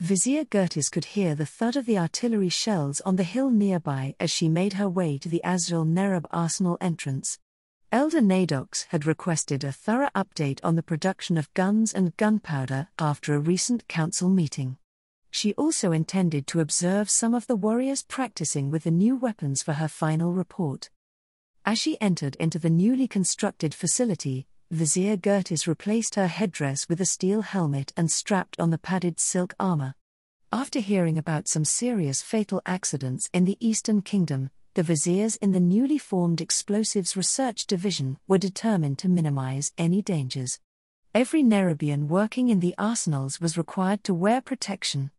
Vizier Gertis could hear the thud of the artillery shells on the hill nearby as she made her way to the Azrael Nerub arsenal entrance. Elder Nadox had requested a thorough update on the production of guns and gunpowder after a recent council meeting. She also intended to observe some of the warriors practicing with the new weapons for her final report. As she entered into the newly constructed facility, Vizier Gertis replaced her headdress with a steel helmet and strapped on the padded silk armor. After hearing about some serious fatal accidents in the Eastern Kingdom, the viziers in the newly formed Explosives Research Division were determined to minimize any dangers. Every Nerubian working in the arsenals was required to wear protection.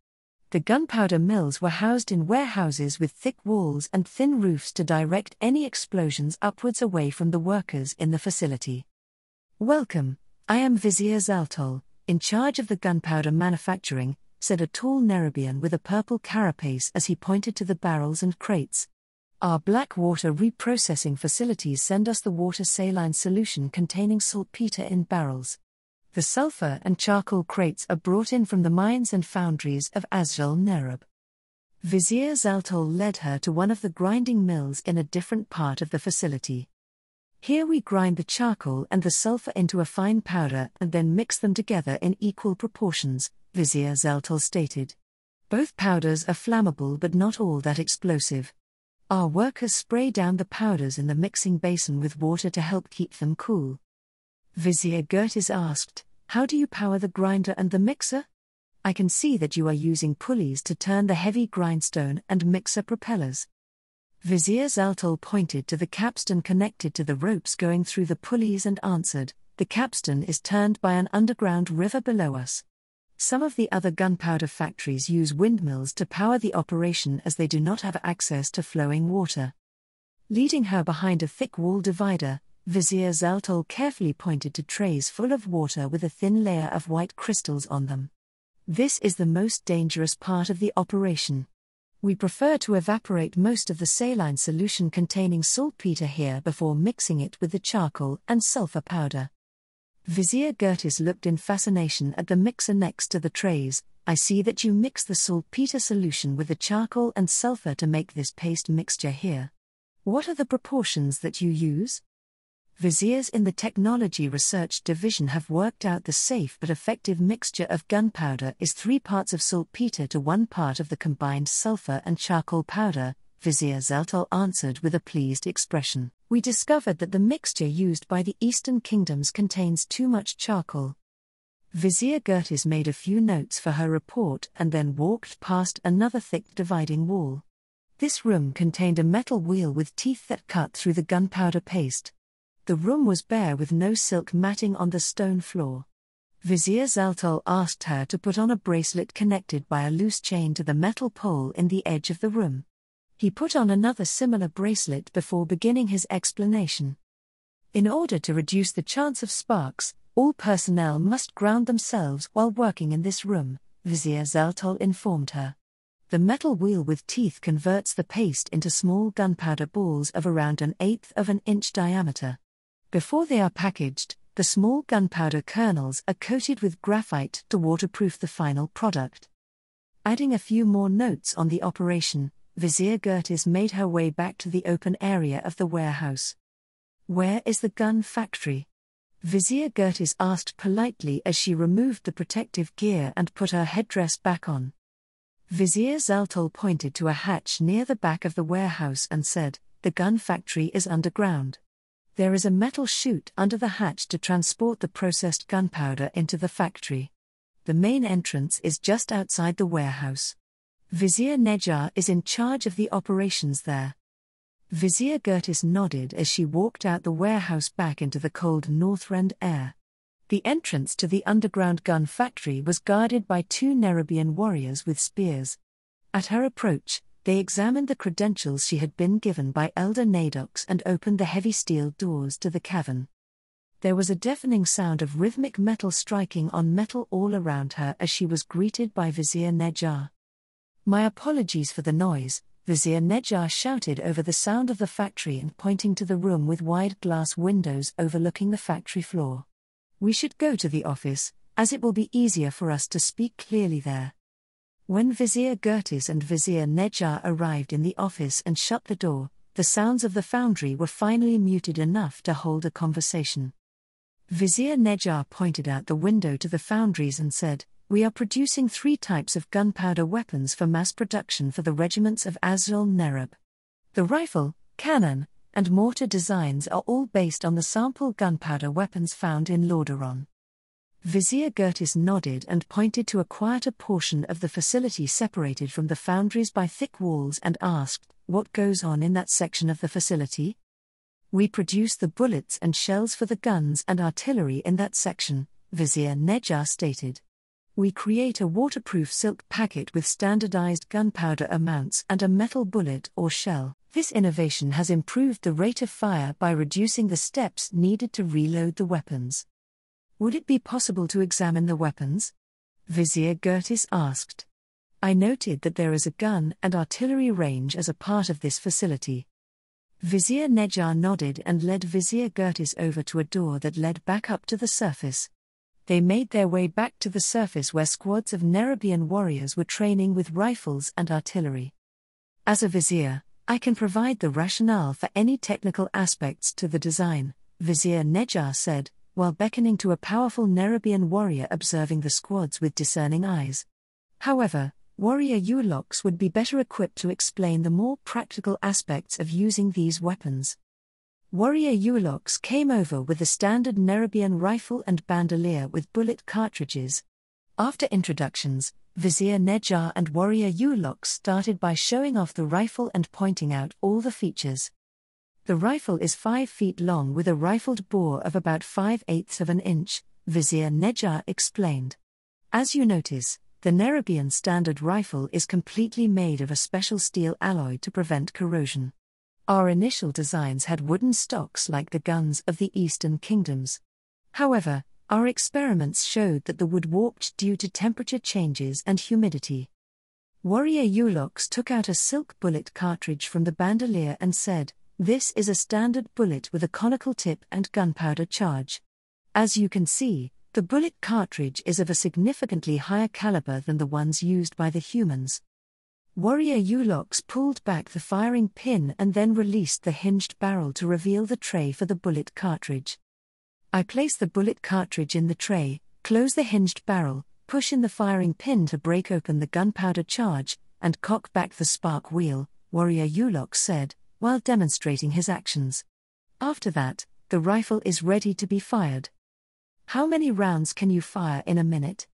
The gunpowder mills were housed in warehouses with thick walls and thin roofs to direct any explosions upwards away from the workers in the facility. "Welcome, I am Vizier Zaltol, in charge of the gunpowder manufacturing," said a tall Nerubian with a purple carapace as he pointed to the barrels and crates. "Our black water reprocessing facilities send us the water saline solution containing saltpeter in barrels. The sulfur and charcoal crates are brought in from the mines and foundries of Azrael Nerub." Vizier Zaltol led her to one of the grinding mills in a different part of the facility. "Here we grind the charcoal and the sulfur into a fine powder and then mix them together in equal proportions," Vizier Zaltol stated. "Both powders are flammable but not all that explosive. Our workers spray down the powders in the mixing basin with water to help keep them cool." Vizier Gertis asked, "How do you power the grinder and the mixer? I can see that you are using pulleys to turn the heavy grindstone and mixer propellers." Vizier Zaltol pointed to the capstan connected to the ropes going through the pulleys and answered, "The capstan is turned by an underground river below us. Some of the other gunpowder factories use windmills to power the operation as they do not have access to flowing water." Leading her behind a thick wall divider, Vizier Zaltol carefully pointed to trays full of water with a thin layer of white crystals on them. "This is the most dangerous part of the operation. We prefer to evaporate most of the saline solution containing saltpeter here before mixing it with the charcoal and sulfur powder." Vizier Gertis looked in fascination at the mixer next to the trays. "I see that you mix the saltpeter solution with the charcoal and sulfur to make this paste mixture here. What are the proportions that you use?" Viziers in the Technology Research Division have worked out the safe but effective mixture of gunpowder is 3 parts of saltpeter to 1 part of the combined sulfur and charcoal powder, Vizier Zaltol answered with a pleased expression. "We discovered that the mixture used by the Eastern Kingdoms contains too much charcoal." Vizier Gertis made a few notes for her report and then walked past another thick dividing wall. This room contained a metal wheel with teeth that cut through the gunpowder paste. The room was bare with no silk matting on the stone floor. Vizier Zaltol asked her to put on a bracelet connected by a loose chain to the metal pole in the edge of the room. He put on another similar bracelet before beginning his explanation. "In order to reduce the chance of sparks, all personnel must ground themselves while working in this room," Vizier Zaltol informed her. "The metal wheel with teeth converts the paste into small gunpowder balls of around 1/8 of an inch diameter. Before they are packaged, the small gunpowder kernels are coated with graphite to waterproof the final product." Adding a few more notes on the operation, Vizier Gertis made her way back to the open area of the warehouse. "Where is the gun factory?" Vizier Gertis asked politely as she removed the protective gear and put her headdress back on. Vizier Zaltol pointed to a hatch near the back of the warehouse and said, "The gun factory is underground. There is a metal chute under the hatch to transport the processed gunpowder into the factory. The main entrance is just outside the warehouse. Vizier Nejar is in charge of the operations there." Vizier Gertis nodded as she walked out the warehouse back into the cold Northrend air. The entrance to the underground gun factory was guarded by 2 Nerubian warriors with spears. At her approach, they examined the credentials she had been given by Elder Nadox and opened the heavy steel doors to the cavern. There was a deafening sound of rhythmic metal striking on metal all around her as she was greeted by Vizier Nejar. "My apologies for the noise," Vizier Nejar shouted over the sound of the factory and pointing to the room with wide glass windows overlooking the factory floor. "We should go to the office, as it will be easier for us to speak clearly there." When Vizier Gertis and Vizier Nejar arrived in the office and shut the door, the sounds of the foundry were finally muted enough to hold a conversation. Vizier Nejar pointed out the window to the foundries and said, "We are producing 3 types of gunpowder weapons for mass production for the regiments of Azul Nerub. The rifle, cannon, and mortar designs are all based on the sample gunpowder weapons found in Lordaeron." Vizier Gertis nodded and pointed to a quieter portion of the facility separated from the foundries by thick walls and asked, "What goes on in that section of the facility?" "We produce the bullets and shells for the guns and artillery in that section," Vizier Nejar stated. "We create a waterproof silk packet with standardized gunpowder amounts and a metal bullet or shell. This innovation has improved the rate of fire by reducing the steps needed to reload the weapons." "Would it be possible to examine the weapons?" Vizier Gertis asked. "I noted that there is a gun and artillery range as a part of this facility." Vizier Nejar nodded and led Vizier Gertis over to a door that led back up to the surface. They made their way back to the surface where squads of Nerubian warriors were training with rifles and artillery. "As a vizier, I can provide the rationale for any technical aspects to the design," Vizier Nejar said, while beckoning to a powerful Nerubian warrior observing the squads with discerning eyes. "However, Warrior Ulox would be better equipped to explain the more practical aspects of using these weapons." Warrior Ulox came over with the standard Nerubian rifle and bandolier with bullet cartridges. After introductions, Vizier Nejar and Warrior Ulox started by showing off the rifle and pointing out all the features. "The rifle is 5 feet long with a rifled bore of about 5/8 of an inch, Vizier Nejar explained. "As you notice, the Nerubian standard rifle is completely made of a special steel alloy to prevent corrosion. Our initial designs had wooden stocks like the guns of the Eastern Kingdoms. However, our experiments showed that the wood warped due to temperature changes and humidity." Warrior Ulox took out a silk bullet cartridge from the bandolier and said, "This is a standard bullet with a conical tip and gunpowder charge. As you can see, the bullet cartridge is of a significantly higher caliber than the ones used by the humans." Warrior Ulox pulled back the firing pin and then released the hinged barrel to reveal the tray for the bullet cartridge. "I place the bullet cartridge in the tray, close the hinged barrel, push in the firing pin to break open the gunpowder charge, and cock back the spark wheel," Warrior Ulox said, while demonstrating his actions. "After that, the rifle is ready to be fired." "How many rounds can you fire in a minute?"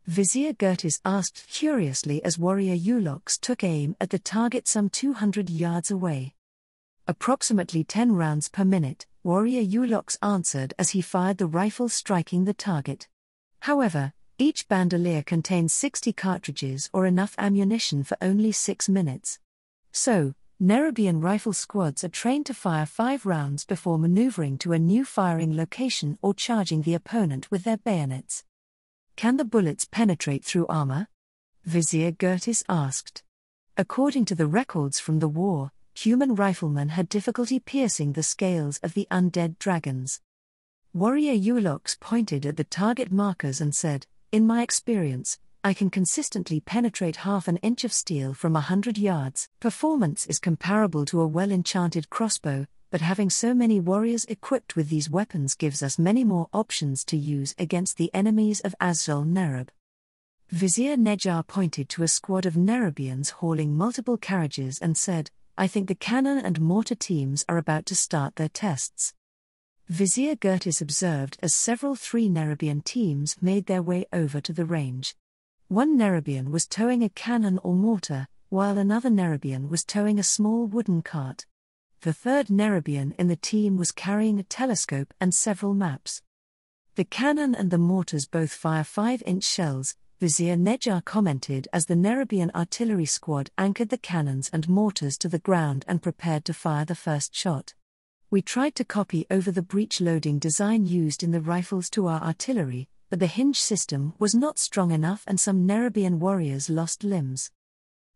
Vizier Gertis asked curiously as Warrior Ulox took aim at the target some 200 yards away. "Approximately 10 rounds per minute," Warrior Ulox answered as he fired the rifle striking the target. However, each bandolier contains 60 cartridges or enough ammunition for only 6 minutes. So, Nerubian rifle squads are trained to fire 5 rounds before maneuvering to a new firing location or charging the opponent with their bayonets. "Can the bullets penetrate through armor?" Vizier Gertis asked. According to the records from the war, human riflemen had difficulty piercing the scales of the undead dragons. Warrior Ulox pointed at the target markers and said, "In my experience, I can consistently penetrate half an inch of steel from 100 yards. Performance is comparable to a well-enchanted crossbow, but having so many warriors equipped with these weapons gives us many more options to use against the enemies of Azul Nerub." Vizier Nejar pointed to a squad of Nerubians hauling multiple carriages and said, "I think the cannon and mortar teams are about to start their tests." Vizier Gertis observed as several 3 Nerubian teams made their way over to the range. One Nerubian was towing a cannon or mortar, while another Nerubian was towing a small wooden cart. The third Nerubian in the team was carrying a telescope and several maps. "The cannon and the mortars both fire 5-inch shells," Vizier Nejar commented as the Nerubian artillery squad anchored the cannons and mortars to the ground and prepared to fire the first shot. "We tried to copy over the breech-loading design used in the rifles to our artillery, but the hinge system was not strong enough and some Nerubian warriors lost limbs."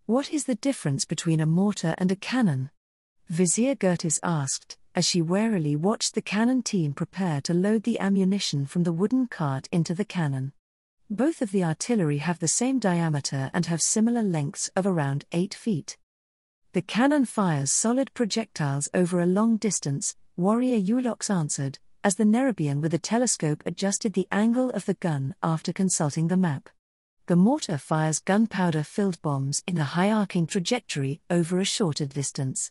"What is the difference between a mortar and a cannon?" Vizier Gertis asked, as she warily watched the cannon team prepare to load the ammunition from the wooden cart into the cannon. Both of the artillery have the same diameter and have similar lengths of around 8 feet. The cannon fires solid projectiles over a long distance, Warrior Eulox answered, as the Nerubian with a telescope adjusted the angle of the gun after consulting the map. The mortar fires gunpowder-filled bombs in a high-arcing trajectory over a shorter distance.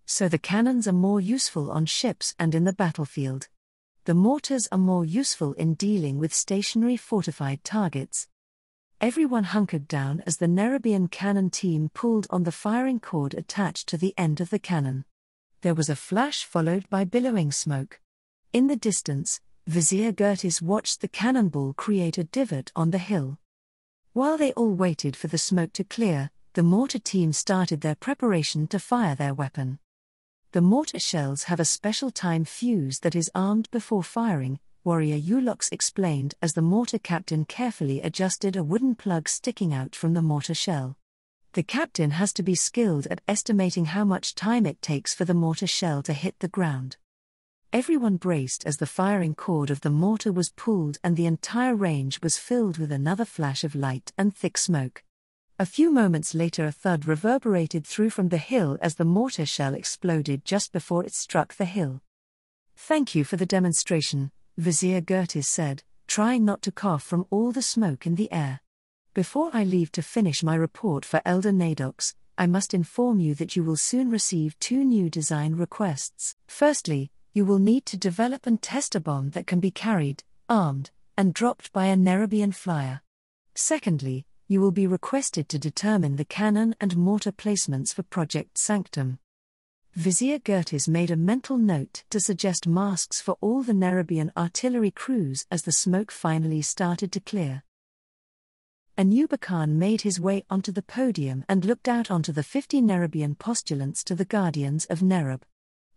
So the cannons are more useful on ships and in the battlefield. The mortars are more useful in dealing with stationary fortified targets. Everyone hunkered down as the Nerubian cannon team pulled on the firing cord attached to the end of the cannon. There was a flash followed by billowing smoke. In the distance, Vizier Gertis watched the cannonball create a divot on the hill. While they all waited for the smoke to clear, the mortar team started their preparation to fire their weapon. The mortar shells have a special time fuse that is armed before firing, Warrior Eulox explained as the mortar captain carefully adjusted a wooden plug sticking out from the mortar shell. The captain has to be skilled at estimating how much time it takes for the mortar shell to hit the ground. Everyone braced as the firing cord of the mortar was pulled and the entire range was filled with another flash of light and thick smoke. A few moments later a thud reverberated through from the hill as the mortar shell exploded just before it struck the hill. "Thank you for the demonstration," Vizier Gertis said, trying not to cough from all the smoke in the air. "Before I leave to finish my report for Elder Nadox, I must inform you that you will soon receive 2 new design requests. Firstly, you will need to develop and test a bomb that can be carried, armed, and dropped by a Nerubian flyer. Secondly, you will be requested to determine the cannon and mortar placements for Project Sanctum." Vizier Gertis made a mental note to suggest masks for all the Nerubian artillery crews as the smoke finally started to clear. Anuba Khan made his way onto the podium and looked out onto the 50 Nerubian postulants to the Guardians of Nerub.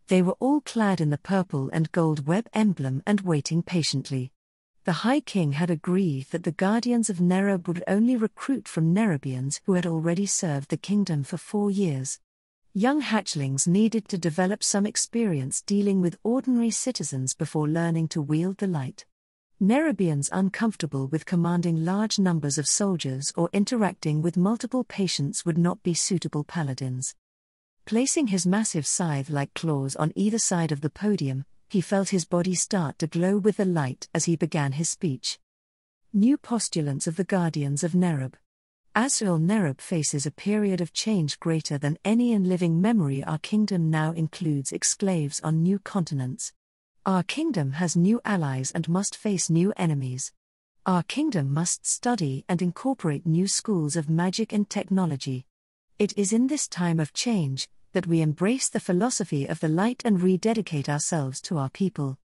They were all clad in the purple and gold web emblem and waiting patiently. The High King had agreed that the Guardians of Nerub would only recruit from Nerubians who had already served the kingdom for 4 years. Young hatchlings needed to develop some experience dealing with ordinary citizens before learning to wield the light. Nerubians uncomfortable with commanding large numbers of soldiers or interacting with multiple patients would not be suitable paladins. Placing his massive scythe-like claws on either side of the podium, he felt his body start to glow with the light as he began his speech. New postulants of the Guardians of Nerub. Azrael Nerub faces a period of change greater than any in living memory. Our kingdom now includes exclaves on new continents. Our kingdom has new allies and must face new enemies. Our kingdom must study and incorporate new schools of magic and technology. It is in this time of change that we embrace the philosophy of the light and rededicate ourselves to our people.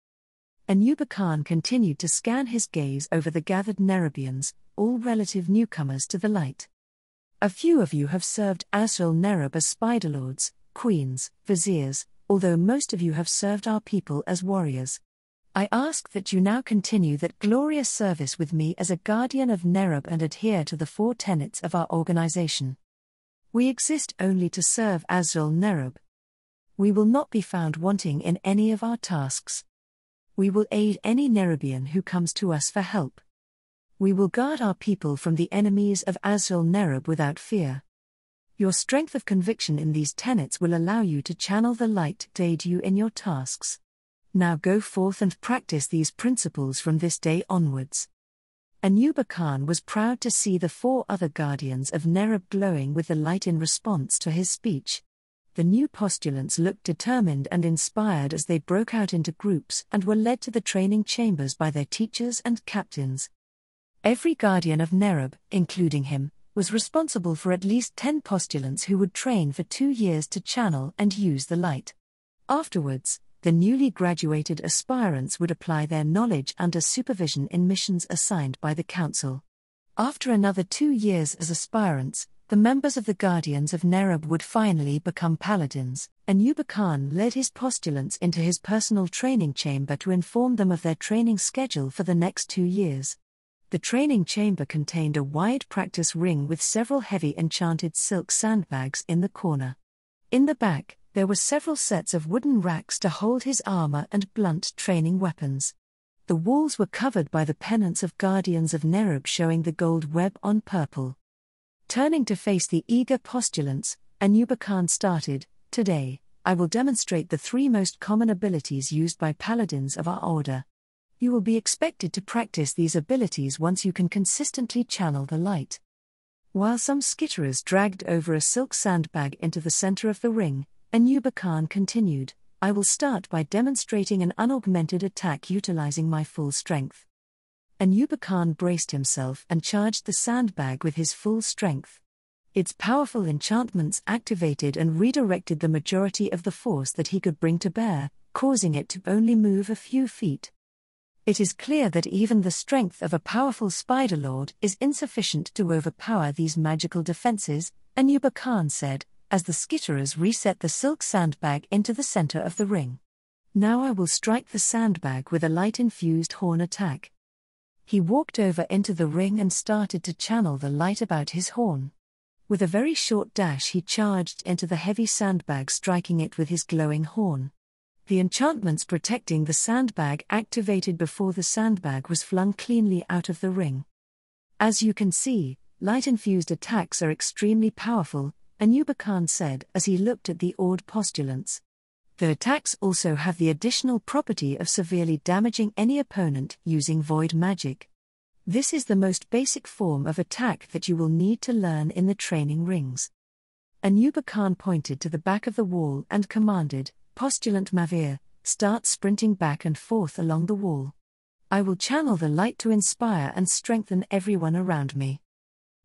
Anuba Khan continued to scan his gaze over the gathered Nerubians, all relative newcomers to the light. "A few of you have served Azrael Nerub as spiderlords, queens, viziers, although most of you have served our people as warriors. I ask that you now continue that glorious service with me as a guardian of Nerub and adhere to the 4 tenets of our organization. We exist only to serve Azrael Nerub. We will not be found wanting in any of our tasks. We will aid any Nerubian who comes to us for help. We will guard our people from the enemies of Azrael Nerub without fear. Your strength of conviction in these tenets will allow you to channel the light to aid you in your tasks. Now go forth and practice these principles from this day onwards." Anuba Khan was proud to see the 4 other Guardians of Nerub glowing with the light in response to his speech. The new postulants looked determined and inspired as they broke out into groups and were led to the training chambers by their teachers and captains. Every Guardian of Nerub, including him, was responsible for at least 10 postulants who would train for 2 years to channel and use the light. Afterwards, the newly graduated aspirants would apply their knowledge under supervision in missions assigned by the Council. After another 2 years as aspirants, the members of the Guardians of Nerub would finally become paladins. Anuba Khan led his postulants into his personal training chamber to inform them of their training schedule for the next 2 years. The training chamber contained a wide practice ring with several heavy enchanted silk sandbags in the corner. In the back, there were several sets of wooden racks to hold his armor and blunt training weapons. The walls were covered by the pennants of guardians of Nerub showing the gold web on purple. Turning to face the eager postulants, Anuba Khan started, "Today, I will demonstrate the 3 most common abilities used by paladins of our order. You will be expected to practice these abilities once you can consistently channel the light." While some skitterers dragged over a silk sandbag into the center of the ring, Anuba Khan continued, "I will start by demonstrating an unaugmented attack utilizing my full strength." Anuba Khan braced himself and charged the sandbag with his full strength. Its powerful enchantments activated and redirected the majority of the force that he could bring to bear, causing it to only move a few feet. It is clear that even the strength of a powerful Spider Lord is insufficient to overpower these magical defenses, Anuba Khan said, as the skitterers reset the silk sandbag into the center of the ring. "Now I will strike the sandbag with a light-infused horn attack." He walked over into the ring and started to channel the light about his horn. With a very short dash he charged into the heavy sandbag, striking it with his glowing horn. The enchantments protecting the sandbag activated before the sandbag was flung cleanly out of the ring. "As you can see, light-infused attacks are extremely powerful," Anuba Khan said as he looked at the awed postulants. "The attacks also have the additional property of severely damaging any opponent using void magic. This is the most basic form of attack that you will need to learn in the training rings." Anuba Khan pointed to the back of the wall and commanded, "Postulant Mavir, start sprinting back and forth along the wall. I will channel the light to inspire and strengthen everyone around me."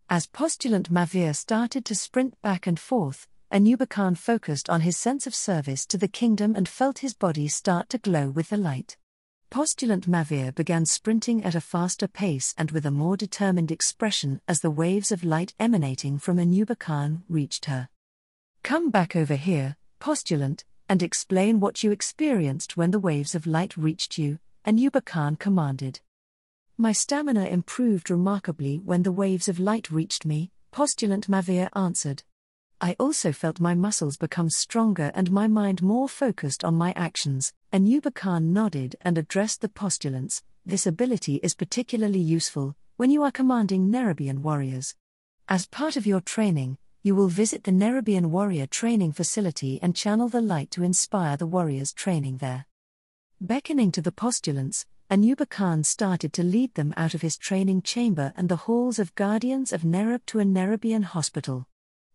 As Postulant Mavir started to sprint back and forth, Anuba Khan focused on his sense of service to the kingdom and felt his body start to glow with the light. Postulant Mavir began sprinting at a faster pace and with a more determined expression as the waves of light emanating from Anuba Khan reached her. "Come back over here, Postulant, and explain what you experienced when the waves of light reached you," Anuba Khan commanded. "My stamina improved remarkably when the waves of light reached me," Postulant Mavir answered. "I also felt my muscles become stronger and my mind more focused on my actions." Anuba Khan nodded and addressed the postulants. "This ability is particularly useful when you are commanding Nerubian warriors. As part of your training, you will visit the Nerubian warrior training facility and channel the light to inspire the warriors training there." Beckoning to the postulants, Anuba Khan started to lead them out of his training chamber and the halls of Guardians of Nerub to a Nerubian hospital.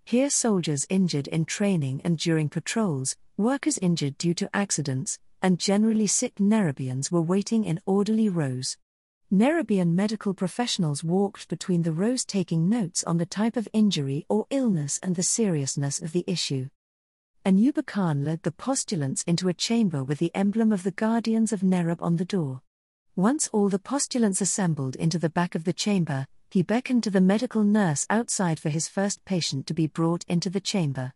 Here soldiers injured in training and during patrols, workers injured due to accidents, and generally sick Nerubians were waiting in orderly rows. Nerubian medical professionals walked between the rows taking notes on the type of injury or illness and the seriousness of the issue. Anuba Khan led the postulants into a chamber with the emblem of the Guardians of Nerub on the door. Once all the postulants assembled into the back of the chamber, he beckoned to the medical nurse outside for his first patient to be brought into the chamber.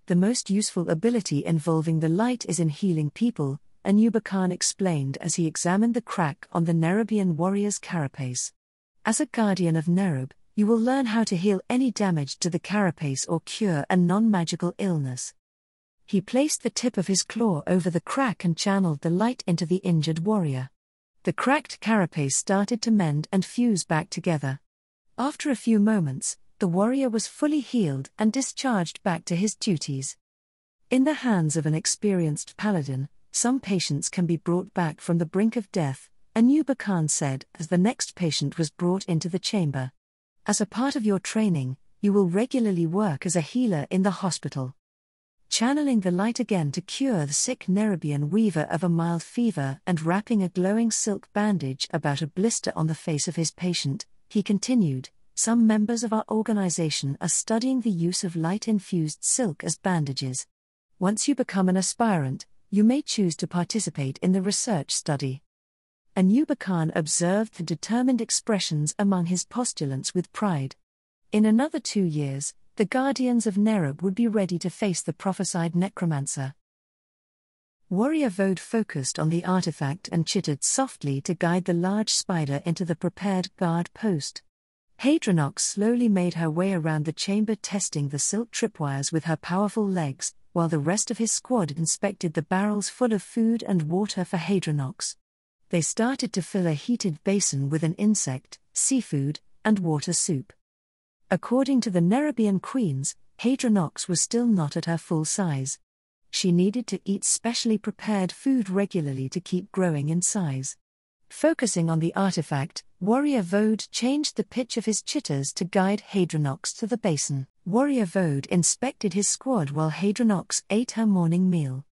"The most useful ability involving the light is in healing people," Anuba Khan explained as he examined the crack on the Nerubian warrior's carapace. "As a guardian of Nerub, you will learn how to heal any damage to the carapace or cure a non-magical illness." He placed the tip of his claw over the crack and channeled the light into the injured warrior. The cracked carapace started to mend and fuse back together. After a few moments, the warrior was fully healed and discharged back to his duties. In the hands of an experienced paladin, some patients can be brought back from the brink of death, Anuba Khan said as the next patient was brought into the chamber. "As a part of your training, you will regularly work as a healer in the hospital." Channeling the light again to cure the sick Nerubian weaver of a mild fever and wrapping a glowing silk bandage about a blister on the face of his patient, he continued, "Some members of our organization are studying the use of light-infused silk as bandages. Once you become an aspirant, you may choose to participate in the research study." Anuba Khan observed the determined expressions among his postulants with pride. In another 2 years, the Guardians of Nerub would be ready to face the prophesied necromancer. Warrior Vode focused on the artifact and chittered softly to guide the large spider into the prepared guard post. Hadronox slowly made her way around the chamber testing the silk tripwires with her powerful legs, while the rest of his squad inspected the barrels full of food and water for Hadronox. They started to fill a heated basin with an insect, seafood, and water soup. According to the Nerubian queens, Hadronox was still not at her full size. She needed to eat specially prepared food regularly to keep growing in size. Focusing on the artifact, Warrior Vode changed the pitch of his chitters to guide Hadronox to the basin. Warrior Vode inspected his squad while Hadronox ate her morning meal.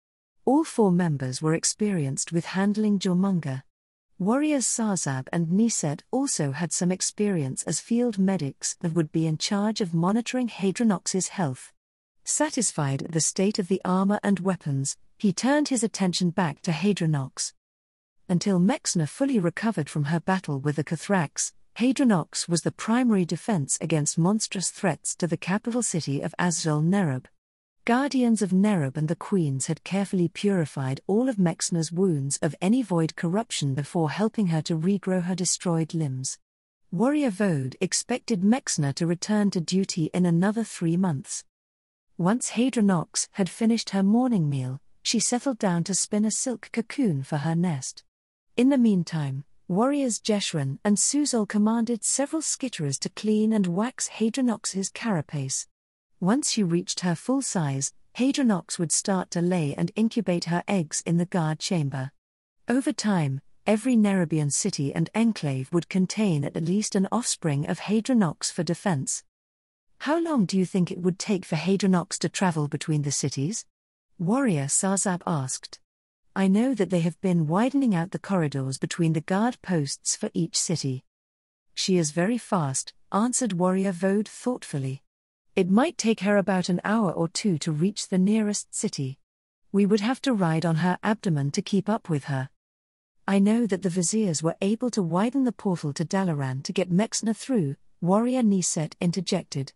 All 4 members were experienced with handling Jormunga. Warriors Sarzab and Niset also had some experience as field medics and would be in charge of monitoring Hadronox's health. Satisfied at the state of the armor and weapons, he turned his attention back to Hadronox. Until Mexna fully recovered from her battle with the Cathrax, Hadronox was the primary defense against monstrous threats to the capital city of Azrael Nerub. Guardians of Nerub and the queens had carefully purified all of Mexna's wounds of any void corruption before helping her to regrow her destroyed limbs. Warrior Vode expected Mexna to return to duty in another 3 months. Once Hadronox had finished her morning meal, she settled down to spin a silk cocoon for her nest. In the meantime, warriors Jeshran and Suzol commanded several skitterers to clean and wax Hadronox's carapace. Once she reached her full size, Hadronox would start to lay and incubate her eggs in the guard chamber. Over time, every Nerubian city and enclave would contain at least an offspring of Hadronox for defense. How long do you think it would take for Hadronox to travel between the cities? Warrior Sarzab asked. I know that they have been widening out the corridors between the guard posts for each city. She is very fast, answered Warrior Vode thoughtfully. It might take her about an hour or 2 to reach the nearest city. We would have to ride on her abdomen to keep up with her. I know that the viziers were able to widen the portal to Dalaran to get Mexna through, Warrior Niset interjected.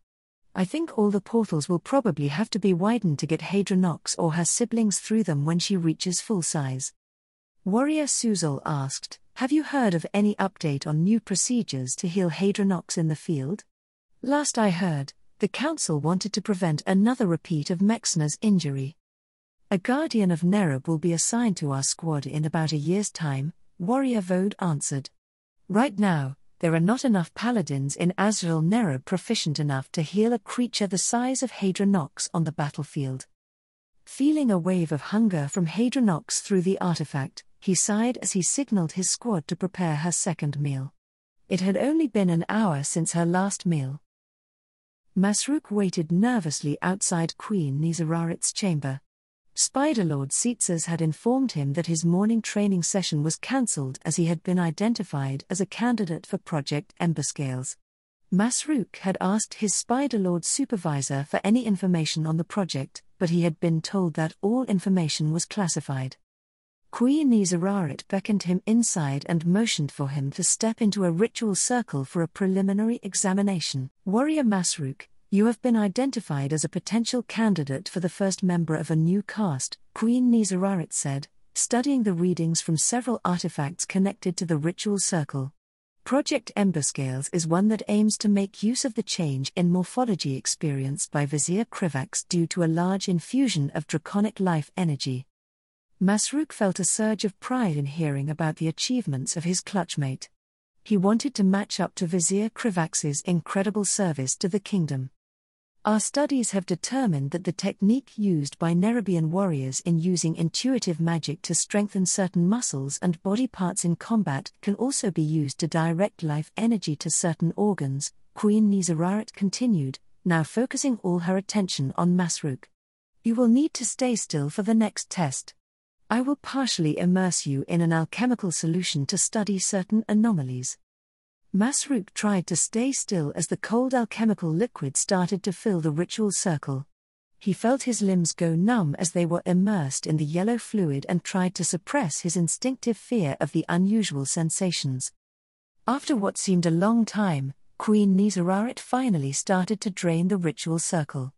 I think all the portals will probably have to be widened to get Hadronox or her siblings through them when she reaches full size. Warrior Suzol asked, have you heard of any update on new procedures to heal Hadronox in the field? Last I heard, the council wanted to prevent another repeat of Mexna's injury. A guardian of Nerub will be assigned to our squad in about a year's time, Warrior Vode answered. Right now, there are not enough paladins in Azrael Nerub proficient enough to heal a creature the size of Hadronox on the battlefield. Feeling a wave of hunger from Hadronox through the artifact, he sighed as he signaled his squad to prepare her second meal. It had only been an hour since her last meal. Masruk waited nervously outside Queen Nizararit's chamber. Spider-Lord Seatsas had informed him that his morning training session was cancelled as he had been identified as a candidate for Project Emberscales. Masruk had asked his Spider-Lord supervisor for any information on the project, but he had been told that all information was classified. Queen Nizararit beckoned him inside and motioned for him to step into a ritual circle for a preliminary examination. Warrior Masruk, you have been identified as a potential candidate for the first member of a new caste, Queen Nizararit said, studying the readings from several artifacts connected to the ritual circle. Project Emberscales is one that aims to make use of the change in morphology experienced by Vizier Krivax due to a large infusion of draconic life energy. Masruk felt a surge of pride in hearing about the achievements of his clutchmate. He wanted to match up to Vizier Krivax's incredible service to the kingdom. Our studies have determined that the technique used by Nerubian warriors in using intuitive magic to strengthen certain muscles and body parts in combat can also be used to direct life energy to certain organs, Queen Nizararit continued, now focusing all her attention on Masruk. You will need to stay still for the next test. I will partially immerse you in an alchemical solution to study certain anomalies. Masruk tried to stay still as the cold alchemical liquid started to fill the ritual circle. He felt his limbs go numb as they were immersed in the yellow fluid and tried to suppress his instinctive fear of the unusual sensations. After what seemed a long time, Queen Nizararit finally started to drain the ritual circle.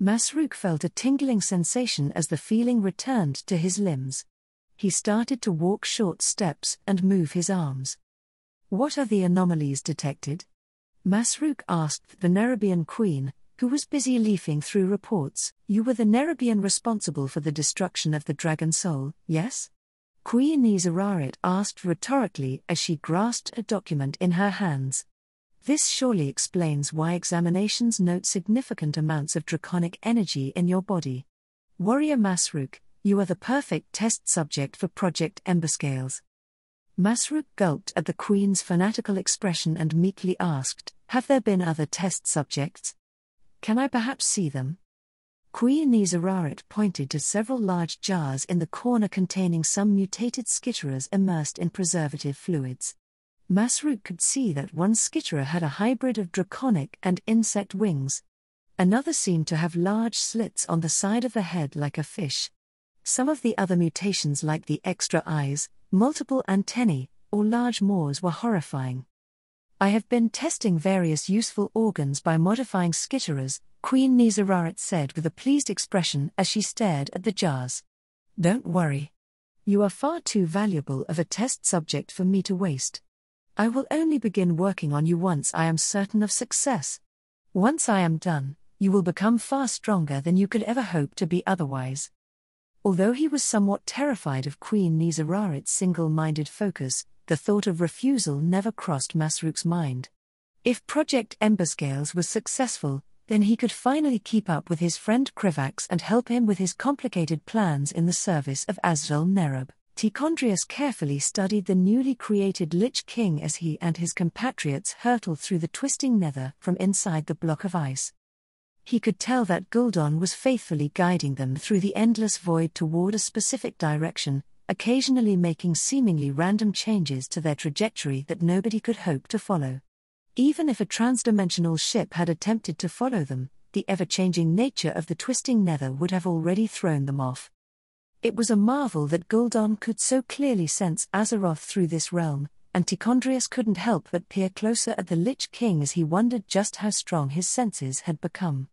Masruk felt a tingling sensation as the feeling returned to his limbs. He started to walk short steps and move his arms. What are the anomalies detected? Masruk asked the Nerubian queen, who was busy leafing through reports. You were the Nerubian responsible for the destruction of the dragon soul, yes? Queen Nezararit asked rhetorically as she grasped a document in her hands. This surely explains why examinations note significant amounts of draconic energy in your body. Warrior Masruk, you are the perfect test subject for Project Emberscales. Masruk gulped at the Queen's fanatical expression and meekly asked, "Have there been other test subjects? Can I perhaps see them?" Queen Nezararit pointed to several large jars in the corner containing some mutated skitterers immersed in preservative fluids. Masruk could see that one skitterer had a hybrid of draconic and insect wings. Another seemed to have large slits on the side of the head like a fish. Some of the other mutations, like the extra eyes, multiple antennae, or large maws, were horrifying. "I have been testing various useful organs by modifying skitterers," Queen Nezararit said with a pleased expression as she stared at the jars. "Don't worry. You are far too valuable of a test subject for me to waste. I will only begin working on you once I am certain of success. Once I am done, you will become far stronger than you could ever hope to be otherwise." Although he was somewhat terrified of Queen Nezararit's single-minded focus, the thought of refusal never crossed Masruk's mind. If Project Emberscales was successful, then he could finally keep up with his friend Krivax and help him with his complicated plans in the service of Azrael Nerub. Tichondrius carefully studied the newly created Lich King as he and his compatriots hurtled through the twisting nether from inside the block of ice. He could tell that Gul'dan was faithfully guiding them through the endless void toward a specific direction, occasionally making seemingly random changes to their trajectory that nobody could hope to follow. Even if a transdimensional ship had attempted to follow them, the ever-changing nature of the twisting nether would have already thrown them off. It was a marvel that Gul'dan could so clearly sense Azeroth through this realm, and Tichondrius couldn't help but peer closer at the Lich King as he wondered just how strong his senses had become.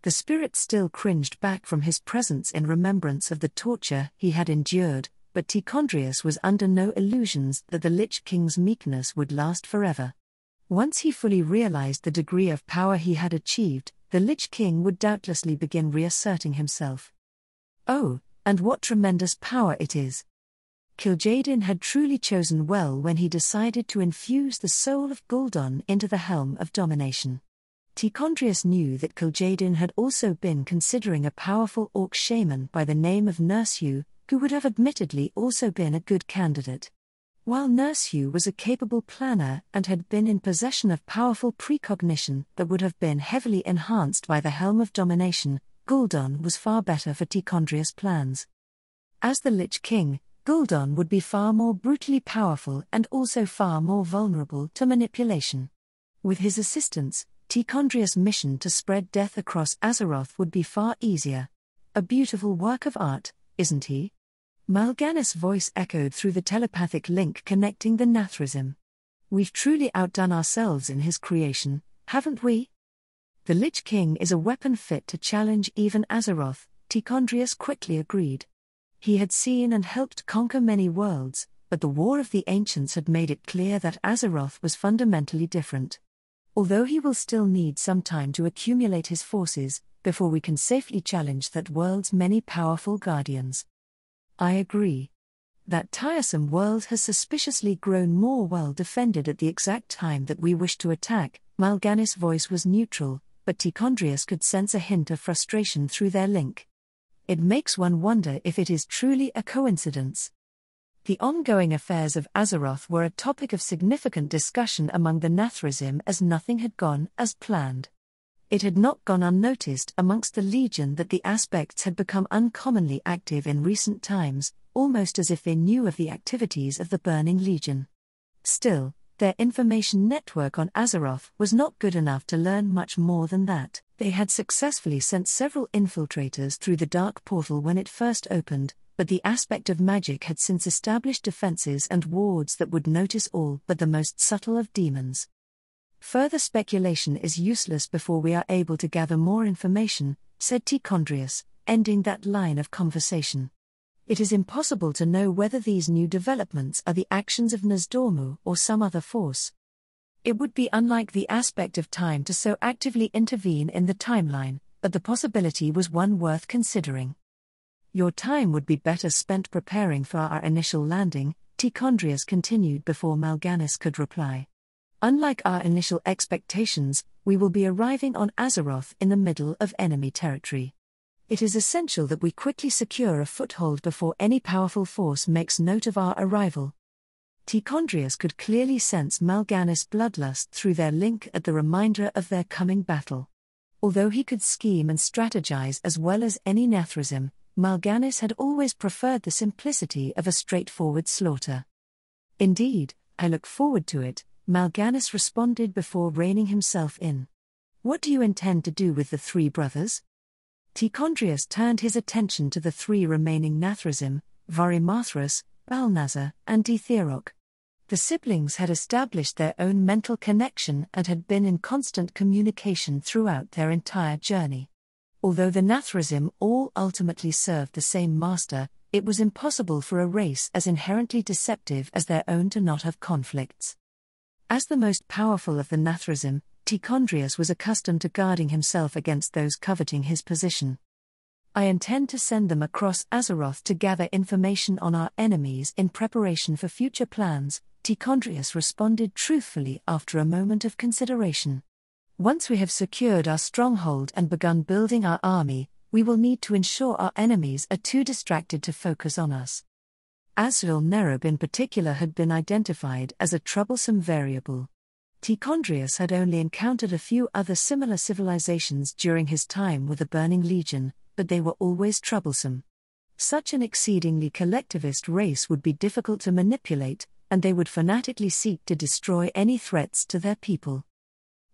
The spirit still cringed back from his presence in remembrance of the torture he had endured, but Tichondrius was under no illusions that the Lich King's meekness would last forever. Once he fully realized the degree of power he had achieved, the Lich King would doubtlessly begin reasserting himself. Oh, and what tremendous power it is! Kil'jaeden had truly chosen well when he decided to infuse the soul of Gul'dan into the helm of domination. Tichondrius knew that Kil'jaeden had also been considering a powerful orc shaman by the name of Nersu, who would have admittedly also been a good candidate. While Nersu was a capable planner and had been in possession of powerful precognition that would have been heavily enhanced by the helm of domination, Gul'dan was far better for Tichondrius' plans. As the Lich King, Gul'dan would be far more brutally powerful and also far more vulnerable to manipulation. With his assistance, Tichondrius' mission to spread death across Azeroth would be far easier. A beautiful work of art, isn't he? Mal'Ganis' voice echoed through the telepathic link connecting the Nathrazim. "We've truly outdone ourselves in his creation, haven't we?" "The Lich King is a weapon fit to challenge even Azeroth," Tichondrius quickly agreed. He had seen and helped conquer many worlds, but the War of the Ancients had made it clear that Azeroth was fundamentally different. Although he will still need some time to accumulate his forces, before we can safely challenge that world's many powerful guardians. "I agree. That tiresome world has suspiciously grown more well defended at the exact time that we wish to attack." Mal'Ganis' voice was neutral, but Tichondrius could sense a hint of frustration through their link. It makes one wonder if it is truly a coincidence. The ongoing affairs of Azeroth were a topic of significant discussion among the Nathrazim as nothing had gone as planned. It had not gone unnoticed amongst the Legion that the aspects had become uncommonly active in recent times, almost as if they knew of the activities of the Burning Legion. Still, their information network on Azeroth was not good enough to learn much more than that. They had successfully sent several infiltrators through the Dark Portal when it first opened, but the aspect of magic had since established defenses and wards that would notice all but the most subtle of demons. "Further speculation is useless before we are able to gather more information," said Tichondrius, ending that line of conversation. "It is impossible to know whether these new developments are the actions of Nasdormu or some other force. It would be unlike the aspect of time to so actively intervene in the timeline, but the possibility was one worth considering." Your time would be better spent preparing for our initial landing, Tichondrius continued before Mal'Ganis could reply. Unlike our initial expectations, we will be arriving on Azeroth in the middle of enemy territory. It is essential that we quickly secure a foothold before any powerful force makes note of our arrival. Tichondrius could clearly sense Mal'Ganis' bloodlust through their link at the reminder of their coming battle. Although he could scheme and strategize as well as any Nethrazim, Mal'Ganis had always preferred the simplicity of a straightforward slaughter. Indeed, I look forward to it, Mal'Ganis responded before reining himself in. What do you intend to do with the three brothers? Tichondrius turned his attention to the three remaining Nethrazim, Varimathras, Balnazar, and Ditherok. The siblings had established their own mental connection and had been in constant communication throughout their entire journey. Although the Nethrazim all ultimately served the same master, it was impossible for a race as inherently deceptive as their own to not have conflicts. As the most powerful of the Nethrazim, Tichondrius was accustomed to guarding himself against those coveting his position. I intend to send them across Azeroth to gather information on our enemies in preparation for future plans, Tichondrius responded truthfully after a moment of consideration. Once we have secured our stronghold and begun building our army, we will need to ensure our enemies are too distracted to focus on us. Azrael Nerub in particular had been identified as a troublesome variable. Tichondrius had only encountered a few other similar civilizations during his time with the Burning Legion, but they were always troublesome. Such an exceedingly collectivist race would be difficult to manipulate, and they would fanatically seek to destroy any threats to their people.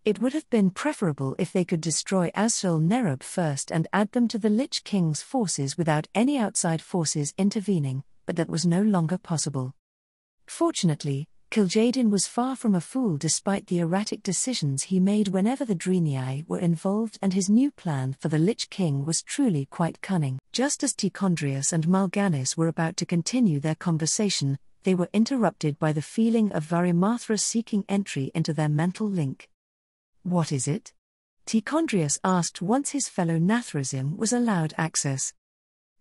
It would have been preferable if they could destroy Azrael Nerub first and add them to the Lich King's forces without any outside forces intervening, but that was no longer possible. Fortunately, Kil'jaeden was far from a fool despite the erratic decisions he made whenever the Draenei were involved, and his new plan for the Lich King was truly quite cunning. Just as Tichondrius and Mal'Ganis were about to continue their conversation, they were interrupted by the feeling of Varimathras seeking entry into their mental link. What is it? Tichondrius asked once his fellow Nethrazim was allowed access.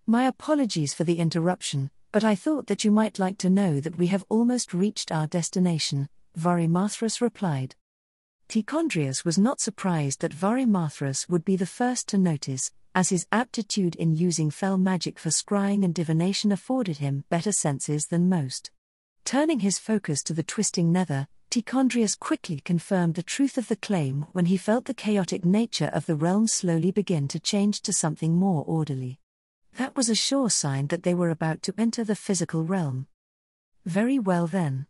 My apologies for the interruption, but I thought that you might like to know that we have almost reached our destination, Varimathras replied. Tichondrius was not surprised that Varimathras would be the first to notice, as his aptitude in using fell magic for scrying and divination afforded him better senses than most. Turning his focus to the twisting nether, Tichondrius quickly confirmed the truth of the claim when he felt the chaotic nature of the realm slowly begin to change to something more orderly. That was a sure sign that they were about to enter the physical realm. Very well then.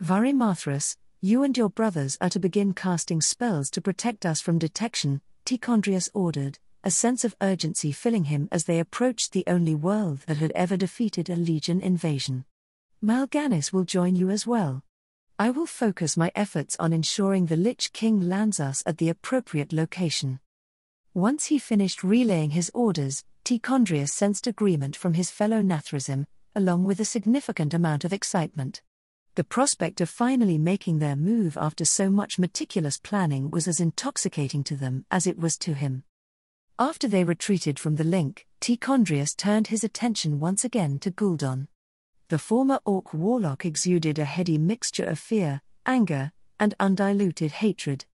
Varimathras, you and your brothers are to begin casting spells to protect us from detection, Tichondrius ordered, a sense of urgency filling him as they approached the only world that had ever defeated a legion invasion. Mal'Ganis will join you as well. I will focus my efforts on ensuring the Lich King lands us at the appropriate location. Once he finished relaying his orders, Tichondrius sensed agreement from his fellow Nethrazim, along with a significant amount of excitement. The prospect of finally making their move after so much meticulous planning was as intoxicating to them as it was to him. After they retreated from the link, Tichondrius turned his attention once again to Gul'dan. The former Orc warlock exuded a heady mixture of fear, anger, and undiluted hatred.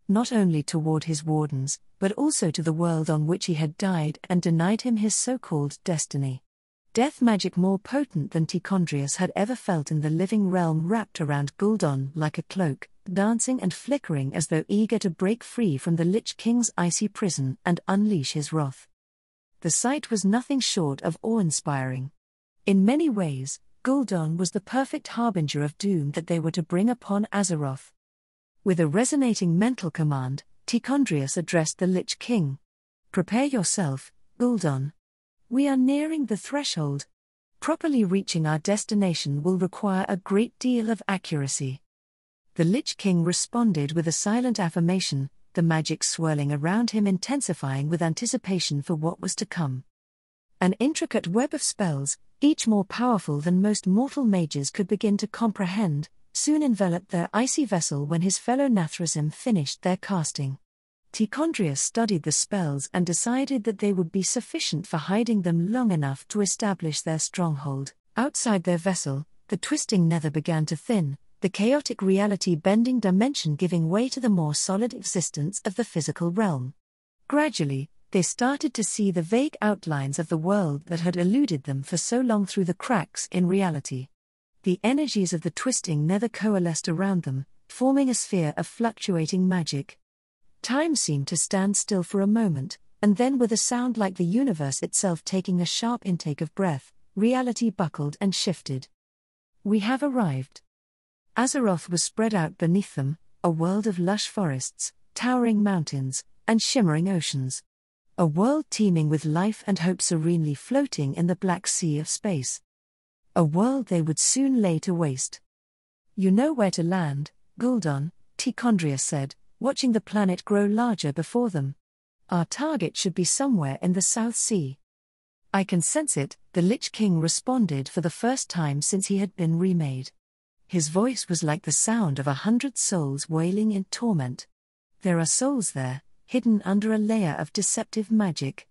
Not only toward his wardens, but also to the world on which he had died and denied him his so-called destiny. Death magic more potent than Tichondrius had ever felt in the living realm wrapped around Gul'dan like a cloak, dancing and flickering as though eager to break free from the Lich King's icy prison and unleash his wrath. The sight was nothing short of awe-inspiring. In many ways, Gul'dan was the perfect harbinger of doom that they were to bring upon Azeroth. With a resonating mental command, Tichondrius addressed the Lich King. Prepare yourself, Gul'dan. We are nearing the threshold. Properly reaching our destination will require a great deal of accuracy. The Lich King responded with a silent affirmation, the magic swirling around him intensifying with anticipation for what was to come. An intricate web of spells, each more powerful than most mortal mages could begin to comprehend, soon enveloped their icy vessel when his fellow Nethrazim finished their casting. Tichondrius studied the spells and decided that they would be sufficient for hiding them long enough to establish their stronghold. Outside their vessel, the twisting nether began to thin, the chaotic reality bending dimension giving way to the more solid existence of the physical realm. Gradually, they started to see the vague outlines of the world that had eluded them for so long through the cracks in reality. The energies of the twisting nether coalesced around them, forming a sphere of fluctuating magic. Time seemed to stand still for a moment, and then with a sound like the universe itself taking a sharp intake of breath, reality buckled and shifted. We have arrived. Azeroth was spread out beneath them, a world of lush forests, towering mountains, and shimmering oceans. A world teeming with life and hope serenely floating in the black sea of space. A world they would soon lay to waste. You know where to land, Gul'dan, Tichondrius said, watching the planet grow larger before them. Our target should be somewhere in the South Sea. I can sense it, the Lich King responded for the first time since he had been remade. His voice was like the sound of 100 souls wailing in torment. There are souls there, hidden under a layer of deceptive magic.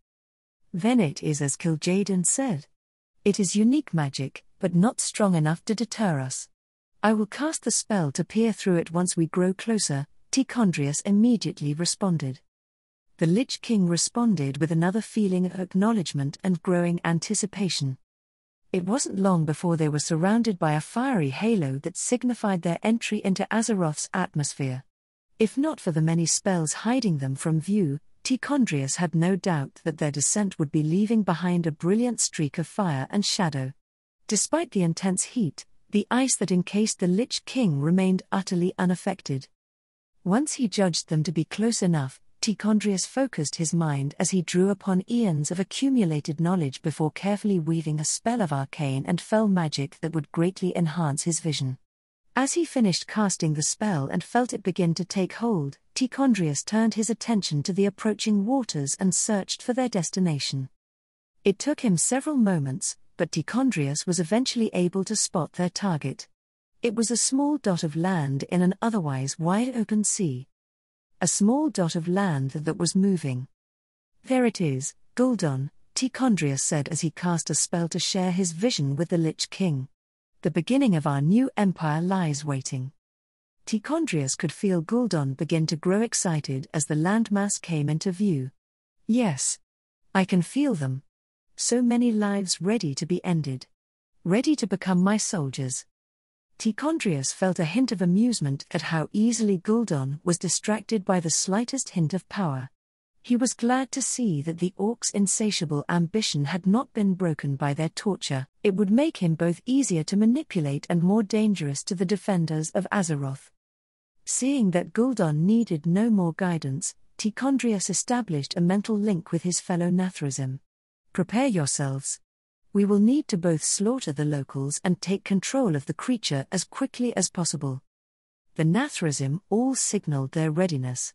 Then it is as Kil'jaeden said. It is unique magic, but not strong enough to deter us. I will cast the spell to peer through it once we grow closer, Tichondrius immediately responded. The Lich King responded with another feeling of acknowledgement and growing anticipation. It wasn't long before they were surrounded by a fiery halo that signified their entry into Azeroth's atmosphere. If not for the many spells hiding them from view, Tichondrius had no doubt that their descent would be leaving behind a brilliant streak of fire and shadow. Despite the intense heat, the ice that encased the Lich King remained utterly unaffected. Once he judged them to be close enough, Tichondrius focused his mind as he drew upon eons of accumulated knowledge before carefully weaving a spell of arcane and fell magic that would greatly enhance his vision. As he finished casting the spell and felt it begin to take hold, Tichondrius turned his attention to the approaching waters and searched for their destination. It took him several moments, but Tichondrius was eventually able to spot their target. It was a small dot of land in an otherwise wide-open sea. A small dot of land that was moving. There it is, Gul'dan, Tichondrius said as he cast a spell to share his vision with the Lich King. The beginning of our new empire lies waiting. Tichondrius could feel Gul'dan begin to grow excited as the landmass came into view. Yes. I can feel them. So many lives ready to be ended. Ready to become my soldiers. Tichondrius felt a hint of amusement at how easily Gul'dan was distracted by the slightest hint of power. He was glad to see that the Orc's insatiable ambition had not been broken by their torture. It would make him both easier to manipulate and more dangerous to the defenders of Azeroth. Seeing that Gul'dan needed no more guidance, Tichondrius established a mental link with his fellow Nathrazim. Prepare yourselves. We will need to both slaughter the locals and take control of the creature as quickly as possible. The Nathrazim all signaled their readiness.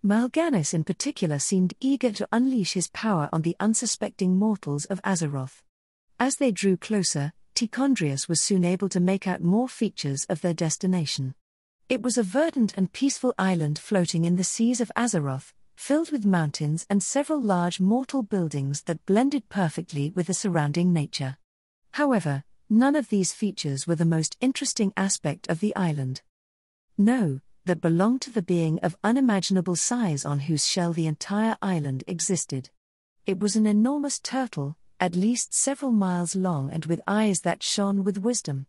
Mal'Ganis in particular seemed eager to unleash his power on the unsuspecting mortals of Azeroth. As they drew closer, Tichondrius was soon able to make out more features of their destination. It was a verdant and peaceful island floating in the seas of Azeroth, filled with mountains and several large mortal buildings that blended perfectly with the surrounding nature. However, none of these features were the most interesting aspect of the island. No, that belonged to the being of unimaginable size on whose shell the entire island existed. It was an enormous turtle, at least several miles long and with eyes that shone with wisdom.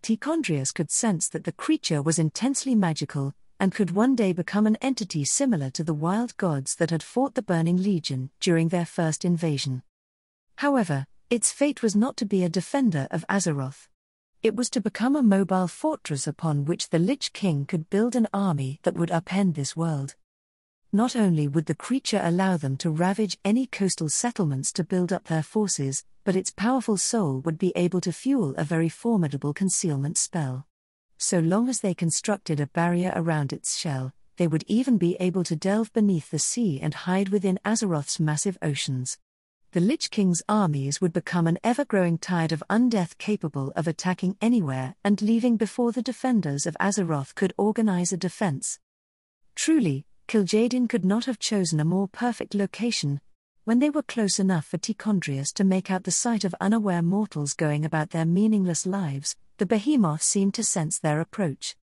Tichondrius could sense that the creature was intensely magical, and could one day become an entity similar to the wild gods that had fought the Burning Legion during their first invasion. However, its fate was not to be a defender of Azeroth. It was to become a mobile fortress upon which the Lich King could build an army that would upend this world. Not only would the creature allow them to ravage any coastal settlements to build up their forces, but its powerful soul would be able to fuel a very formidable concealment spell. So long as they constructed a barrier around its shell, they would even be able to delve beneath the sea and hide within Azeroth's massive oceans. The Lich King's armies would become an ever-growing tide of undeath capable of attacking anywhere and leaving before the defenders of Azeroth could organize a defense. Truly, Kil'jaeden could not have chosen a more perfect location. When they were close enough for Tichondrius to make out the sight of unaware mortals going about their meaningless lives, the behemoth seemed to sense their approach.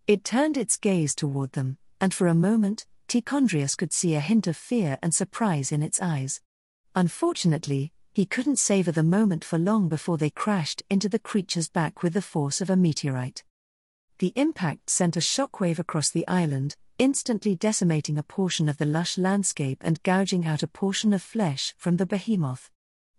It turned its gaze toward them, and for a moment, Tichondrius could see a hint of fear and surprise in its eyes. Unfortunately, he couldn't savor the moment for long before they crashed into the creature's back with the force of a meteorite. The impact sent a shockwave across the island, instantly decimating a portion of the lush landscape and gouging out a portion of flesh from the behemoth.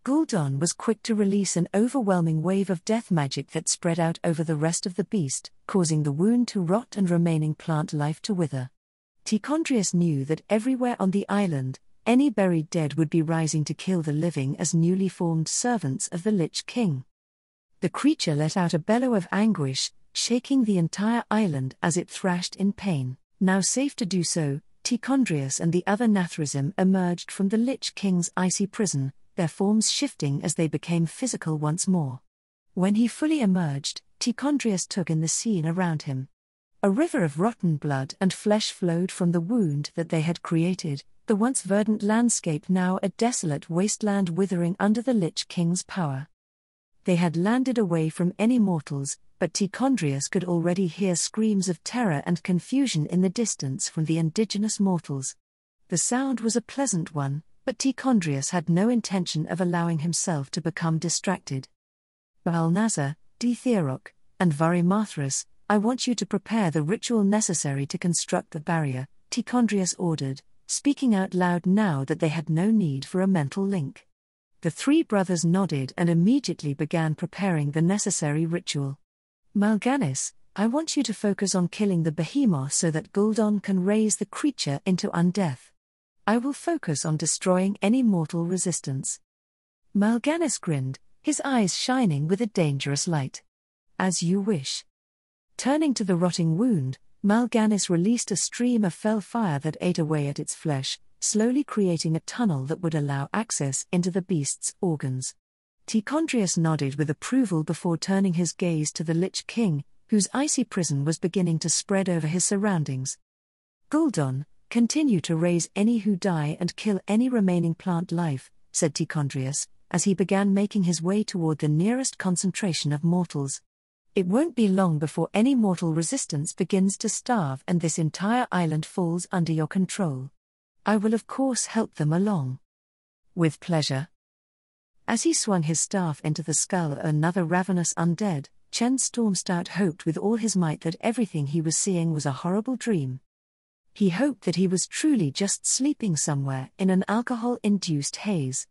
Gul'dan was quick to release an overwhelming wave of death magic that spread out over the rest of the beast, causing the wound to rot and remaining plant life to wither. Tichondrius knew that everywhere on the island, any buried dead would be rising to kill the living as newly formed servants of the Lich King. The creature let out a bellow of anguish, shaking the entire island as it thrashed in pain. Now safe to do so, Tichondrius and the other Nathrazim emerged from the Lich King's icy prison, their forms shifting as they became physical once more. When he fully emerged, Tichondrius took in the scene around him. A river of rotten blood and flesh flowed from the wound that they had created, the once verdant landscape now a desolate wasteland withering under the Lich King's power. They had landed away from any mortals, but Tichondrius could already hear screams of terror and confusion in the distance from the indigenous mortals. The sound was a pleasant one, but Tichondrius had no intention of allowing himself to become distracted. Balnazar, Dtheorok, and Varimathras, I want you to prepare the ritual necessary to construct the barrier, Tichondrius ordered, speaking out loud now that they had no need for a mental link. The three brothers nodded and immediately began preparing the necessary ritual. Mal'Ganis, I want you to focus on killing the behemoth so that Gul'dan can raise the creature into undeath. I will focus on destroying any mortal resistance. Mal'Ganis grinned, his eyes shining with a dangerous light. As you wish. Turning to the rotting wound, Mal'Ganis released a stream of fell fire that ate away at its flesh, slowly creating a tunnel that would allow access into the beast's organs. Tichondrius nodded with approval before turning his gaze to the Lich King, whose icy prison was beginning to spread over his surroundings. Gul'dan, continue to raise any who die and kill any remaining plant life, said Tichondrius, as he began making his way toward the nearest concentration of mortals. It won't be long before any mortal resistance begins to starve and this entire island falls under your control. I will of course help them along. With pleasure. As he swung his staff into the skull of another ravenous undead, Chen Stormstout hoped with all his might that everything he was seeing was a horrible dream. He hoped that he was truly just sleeping somewhere in an alcohol-induced haze.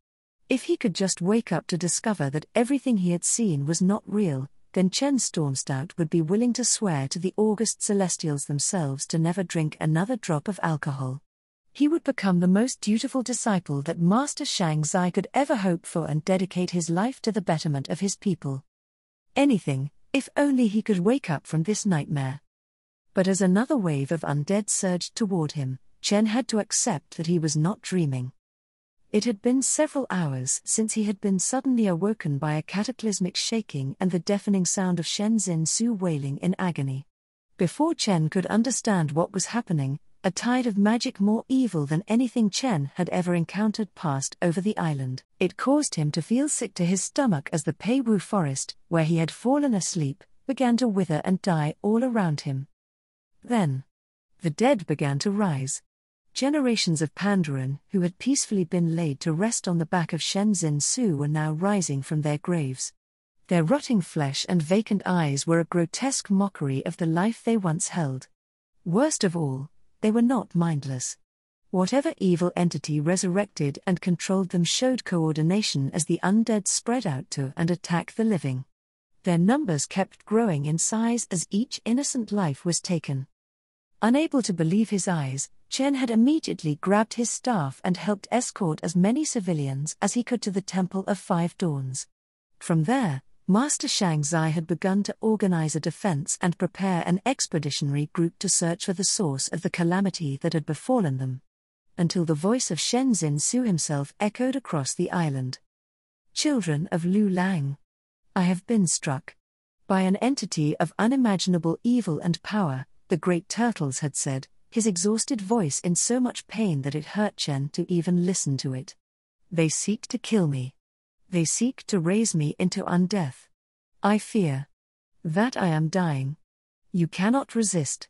If he could just wake up to discover that everything he had seen was not real, then Chen Stormstout would be willing to swear to the august celestials themselves to never drink another drop of alcohol. He would become the most dutiful disciple that Master Shang Zai could ever hope for and dedicate his life to the betterment of his people. Anything, if only he could wake up from this nightmare. But as another wave of undead surged toward him, Chen had to accept that he was not dreaming. It had been several hours since he had been suddenly awoken by a cataclysmic shaking and the deafening sound of Shenzhen Su wailing in agony. Before Chen could understand what was happening, a tide of magic more evil than anything Chen had ever encountered passed over the island. It caused him to feel sick to his stomach as the Peiwu forest, where he had fallen asleep, began to wither and die all around him. Then, the dead began to rise. Generations of Pandaren who had peacefully been laid to rest on the back of Shenzhen Su were now rising from their graves. Their rotting flesh and vacant eyes were a grotesque mockery of the life they once held. Worst of all, they were not mindless. Whatever evil entity resurrected and controlled them showed coordination as the undead spread out to and attack the living. Their numbers kept growing in size as each innocent life was taken. Unable to believe his eyes, Chen had immediately grabbed his staff and helped escort as many civilians as he could to the Temple of Five Dawns. From there, Master Shang Zai had begun to organize a defense and prepare an expeditionary group to search for the source of the calamity that had befallen them. Until the voice of Shenzhen Su himself echoed across the island. Children of Lu Lang, I have been struck by an entity of unimaginable evil and power, the great turtles had said, his exhausted voice in so much pain that it hurt Chen to even listen to it. "They seek to kill me. They seek to raise me into undeath. I fear that I am dying. You cannot resist.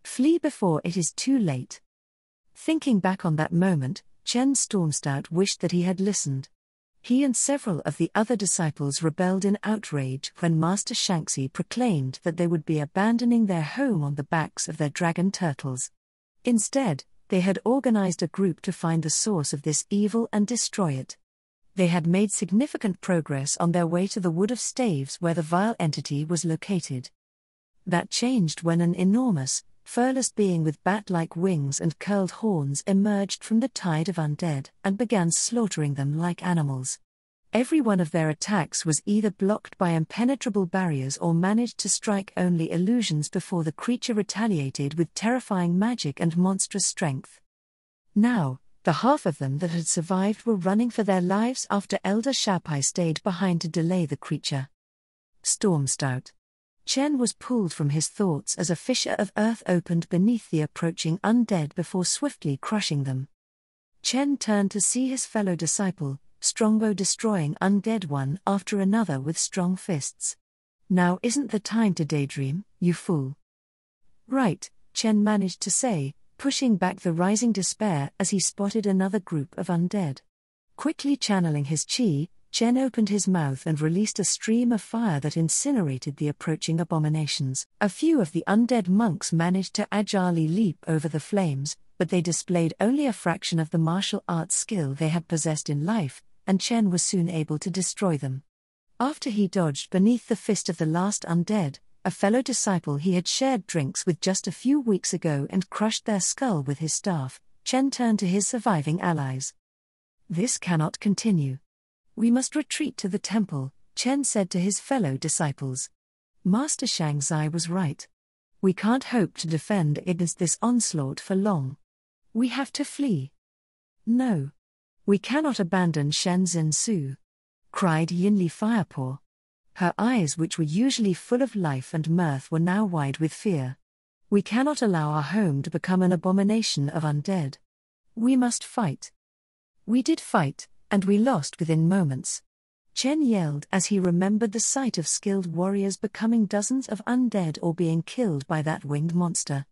Flee before it is too late." Thinking back on that moment, Chen Stormstout wished that he had listened. He and several of the other disciples rebelled in outrage when Master Shanxi proclaimed that they would be abandoning their home on the backs of their dragon turtles. Instead, they had organized a group to find the source of this evil and destroy it. They had made significant progress on their way to the Wood of Staves where the vile entity was located. That changed when an enormous, furless being with bat-like wings and curled horns emerged from the tide of undead and began slaughtering them like animals. Every one of their attacks was either blocked by impenetrable barriers or managed to strike only illusions before the creature retaliated with terrifying magic and monstrous strength. Now, the half of them that had survived were running for their lives after Elder Shapai stayed behind to delay the creature. Stormstout. Chen was pulled from his thoughts as a fissure of earth opened beneath the approaching undead before swiftly crushing them. Chen turned to see his fellow disciple, Strongbow, destroying undead one after another with strong fists. "Now isn't the time to daydream, you fool." "Right," Chen managed to say, pushing back the rising despair as he spotted another group of undead. Quickly channeling his chi, Chen opened his mouth and released a stream of fire that incinerated the approaching abominations. A few of the undead monks managed to agilely leap over the flames, but they displayed only a fraction of the martial arts skill they had possessed in life, and Chen was soon able to destroy them. After he dodged beneath the fist of the last undead, a fellow disciple he had shared drinks with just a few weeks ago and crushed their skull with his staff, Chen turned to his surviving allies. "This cannot continue. We must retreat to the temple," Chen said to his fellow disciples. "Master Shangzai was right. We can't hope to defend against this onslaught for long. We have to flee." "No. We cannot abandon Shenzhen Su," cried Yinli Firepaw. Her eyes, which were usually full of life and mirth, were now wide with fear. "We cannot allow our home to become an abomination of undead. We must fight." "We did fight, and we lost within moments," Chen yelled as he remembered the sight of skilled warriors becoming dozens of undead or being killed by that winged monster.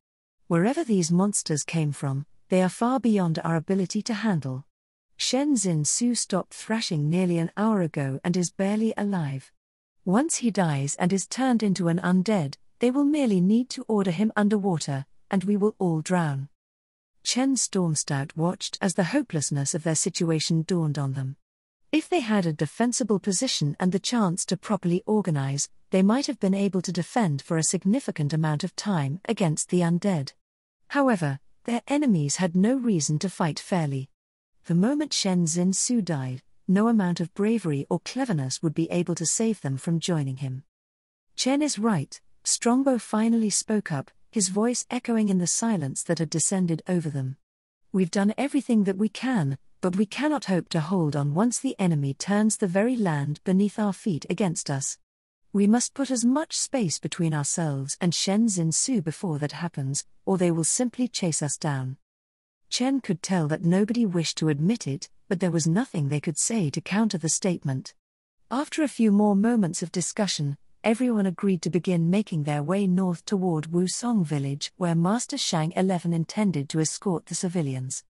"Wherever these monsters came from, they are far beyond our ability to handle. Shenzhen Su stopped thrashing nearly an hour ago and is barely alive. Once he dies and is turned into an undead, they will merely need to order him underwater, and we will all drown." Chen Stormstout watched as the hopelessness of their situation dawned on them. If they had a defensible position and the chance to properly organize, they might have been able to defend for a significant amount of time against the undead. However, their enemies had no reason to fight fairly. The moment Shenzhen Su died, no amount of bravery or cleverness would be able to save them from joining him. "Chen is right," Strongbow finally spoke up, his voice echoing in the silence that had descended over them. "We've done everything that we can, but we cannot hope to hold on once the enemy turns the very land beneath our feet against us. We must put as much space between ourselves and Shenzhen Su before that happens, or they will simply chase us down." Chen could tell that nobody wished to admit it, but there was nothing they could say to counter the statement. After a few more moments of discussion, everyone agreed to begin making their way north toward Wusong village, where Master Shang 11 intended to escort the civilians.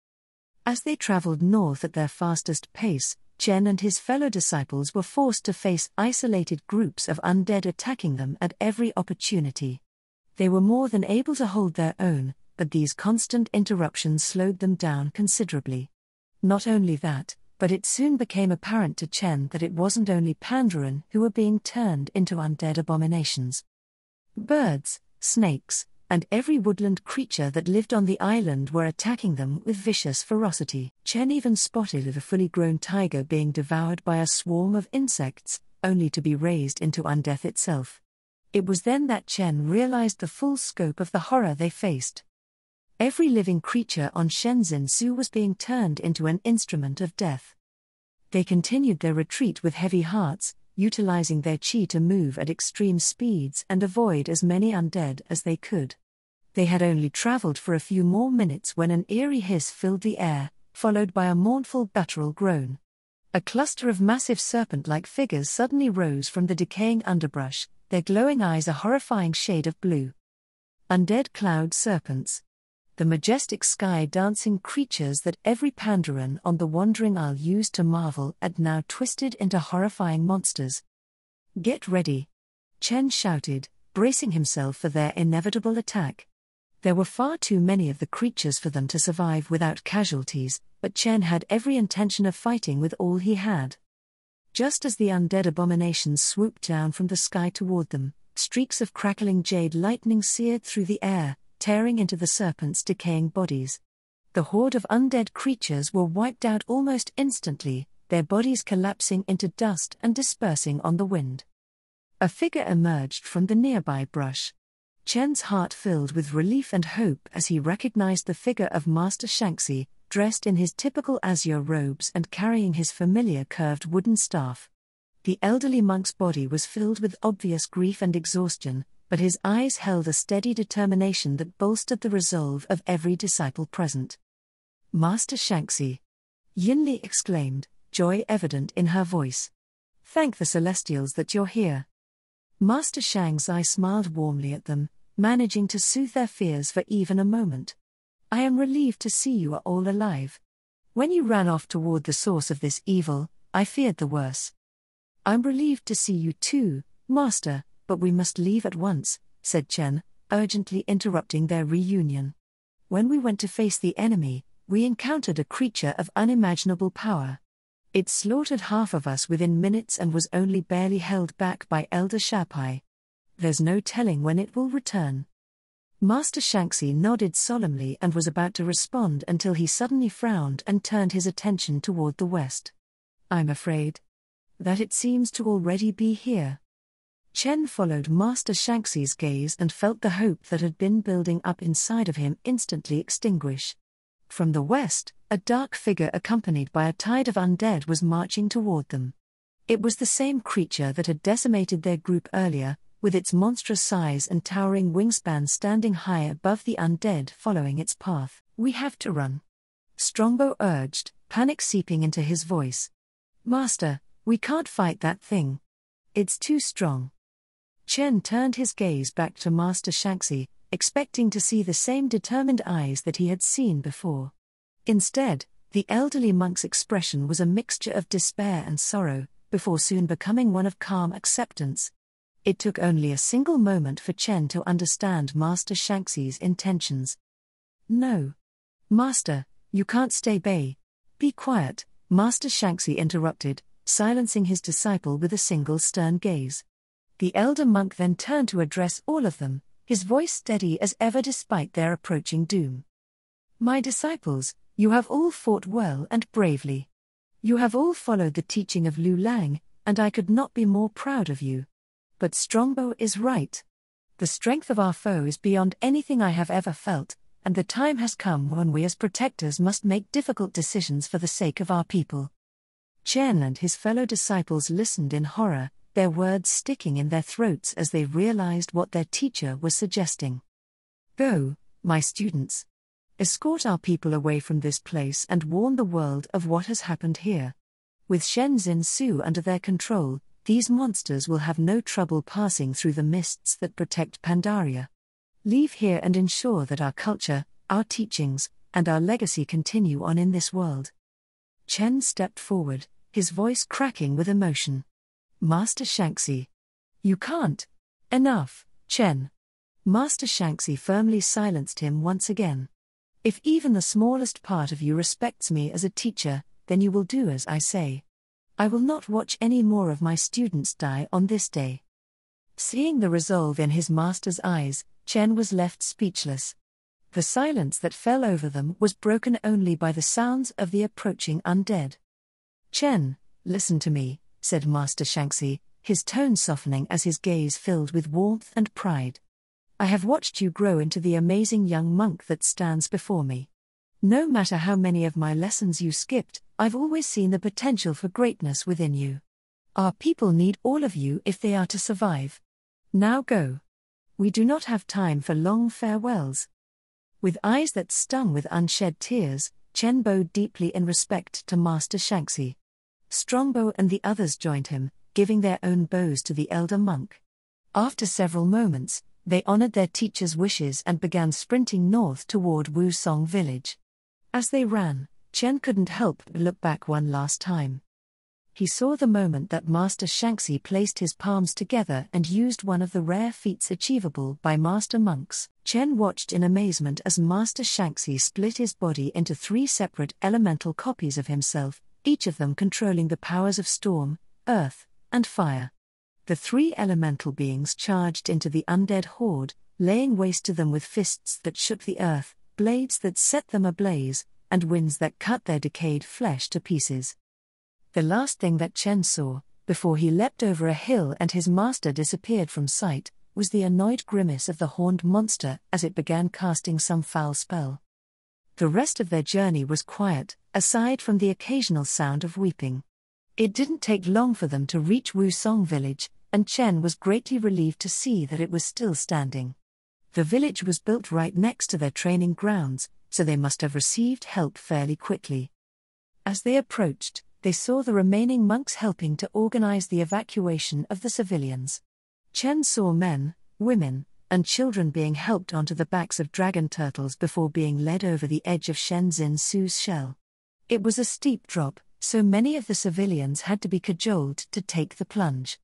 As they traveled north at their fastest pace, Chen and his fellow disciples were forced to face isolated groups of undead attacking them at every opportunity. They were more than able to hold their own, but these constant interruptions slowed them down considerably. Not only that, but it soon became apparent to Chen that it wasn't only Pandaren who were being turned into undead abominations. Birds, snakes, and every woodland creature that lived on the island were attacking them with vicious ferocity. Chen even spotted a fully grown tiger being devoured by a swarm of insects, only to be raised into undeath itself. It was then that Chen realized the full scope of the horror they faced. Every living creature on Shenzhen Su was being turned into an instrument of death. They continued their retreat with heavy hearts, utilizing their chi to move at extreme speeds and avoid as many undead as they could. They had only traveled for a few more minutes when an eerie hiss filled the air, followed by a mournful guttural groan. A cluster of massive serpent-like figures suddenly rose from the decaying underbrush, their glowing eyes a horrifying shade of blue. Undead cloud serpents. The majestic sky-dancing creatures that every Pandaren on the Wandering Isle used to marvel at now twisted into horrifying monsters. "Get ready!" Chen shouted, bracing himself for their inevitable attack. There were far too many of the creatures for them to survive without casualties, but Chen had every intention of fighting with all he had. Just as the undead abominations swooped down from the sky toward them, streaks of crackling jade lightning seared through the air, tearing into the serpents' decaying bodies. The horde of undead creatures were wiped out almost instantly, their bodies collapsing into dust and dispersing on the wind. A figure emerged from the nearby brush. Chen's heart filled with relief and hope as he recognized the figure of Master Shanxi, dressed in his typical azure robes and carrying his familiar curved wooden staff. The elderly monk's body was filled with obvious grief and exhaustion, but his eyes held a steady determination that bolstered the resolve of every disciple present. "Master Shanxi!" Yinli exclaimed, joy evident in her voice. "Thank the Celestials that you're here." Master Shanxi smiled warmly at them, managing to soothe their fears for even a moment. "I am relieved to see you are all alive. When you ran off toward the source of this evil, I feared the worst." "I'm relieved to see you too, Master, but we must leave at once," said Chen, urgently interrupting their reunion. "When we went to face the enemy, we encountered a creature of unimaginable power. It slaughtered half of us within minutes and was only barely held back by Elder Shapai. There's no telling when it will return." Master Shanxi nodded solemnly and was about to respond until he suddenly frowned and turned his attention toward the west. "I'm afraid that it seems to already be here." Chen followed Master Shanxi's gaze and felt the hope that had been building up inside of him instantly extinguish. From the west, a dark figure accompanied by a tide of undead was marching toward them. It was the same creature that had decimated their group earlier, with its monstrous size and towering wingspan standing high above the undead following its path. "We have to run," Strongbow urged, panic seeping into his voice. "Master, we can't fight that thing. It's too strong." Chen turned his gaze back to Master Shanxi, expecting to see the same determined eyes that he had seen before. Instead, the elderly monk's expression was a mixture of despair and sorrow, before soon becoming one of calm acceptance. It took only a single moment for Chen to understand Master Shanxi's intentions. "No. Master, you can't stay bay. Be quiet," Master Shanxi interrupted, silencing his disciple with a single stern gaze. The elder monk then turned to address all of them, his voice steady as ever despite their approaching doom. "My disciples, you have all fought well and bravely. You have all followed the teaching of Lu Lang, and I could not be more proud of you. But Strongbow is right. The strength of our foe is beyond anything I have ever felt, and the time has come when we as protectors must make difficult decisions for the sake of our people." Chen and his fellow disciples listened in horror, their words sticking in their throats as they realized what their teacher was suggesting. "Go, my students. Escort our people away from this place and warn the world of what has happened here. With Shenzhen Su under their control, these monsters will have no trouble passing through the mists that protect Pandaria. Leave here and ensure that our culture, our teachings, and our legacy continue on in this world." Chen stepped forward, his voice cracking with emotion. "Master Shanxi. You can't. Enough, Chen." Master Shanxi firmly silenced him once again. "If even the smallest part of you respects me as a teacher, then you will do as I say. I will not watch any more of my students die on this day." Seeing the resolve in his master's eyes, Chen was left speechless. The silence that fell over them was broken only by the sounds of the approaching undead. "Chen, listen to me," said Master Shanxi, his tone softening as his gaze filled with warmth and pride. "I have watched you grow into the amazing young monk that stands before me. No matter how many of my lessons you skipped, I've always seen the potential for greatness within you. Our people need all of you if they are to survive. Now go. We do not have time for long farewells." With eyes that stung with unshed tears, Chen bowed deeply in respect to Master Shanxi. Strongbow and the others joined him, giving their own bows to the elder monk. After several moments, they honored their teacher's wishes and began sprinting north toward Wusong village. As they ran, Chen couldn't help but look back one last time. He saw the moment that Master Shanxi placed his palms together and used one of the rare feats achievable by master monks. Chen watched in amazement as Master Shanxi split his body into 3 separate elemental copies of himself, each of them controlling the powers of storm, earth, and fire. The 3 elemental beings charged into the undead horde, laying waste to them with fists that shook the earth, blades that set them ablaze, and winds that cut their decayed flesh to pieces. The last thing that Chen saw, before he leapt over a hill and his master disappeared from sight, was the annoyed grimace of the horned monster as it began casting some foul spell. The rest of their journey was quiet, aside from the occasional sound of weeping. It didn't take long for them to reach Wusong village, and Chen was greatly relieved to see that it was still standing. The village was built right next to their training grounds, so they must have received help fairly quickly. As they approached, they saw the remaining monks helping to organize the evacuation of the civilians. Chen saw men, women, and children being helped onto the backs of dragon turtles before being led over the edge of Shenzhen Su's shell. It was a steep drop, so many of the civilians had to be cajoled to take the plunge.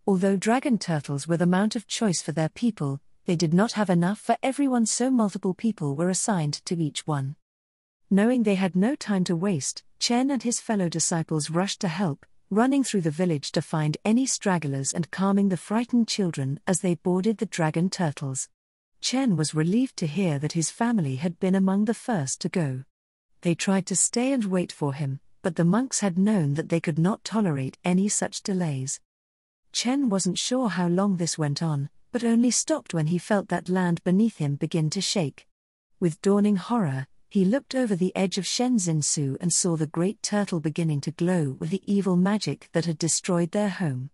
Although dragon turtles were the mount of choice for their people, they did not have enough for everyone, so multiple people were assigned to each one. Knowing they had no time to waste, Chen and his fellow disciples rushed to help, running through the village to find any stragglers and calming the frightened children as they boarded the dragon turtles. Chen was relieved to hear that his family had been among the first to go. They tried to stay and wait for him, but the monks had known that they could not tolerate any such delays. Chen wasn't sure how long this went on, but only stopped when he felt that land beneath him begin to shake. With dawning horror, he looked over the edge of Shenzhen Su and saw the great turtle beginning to glow with the evil magic that had destroyed their home.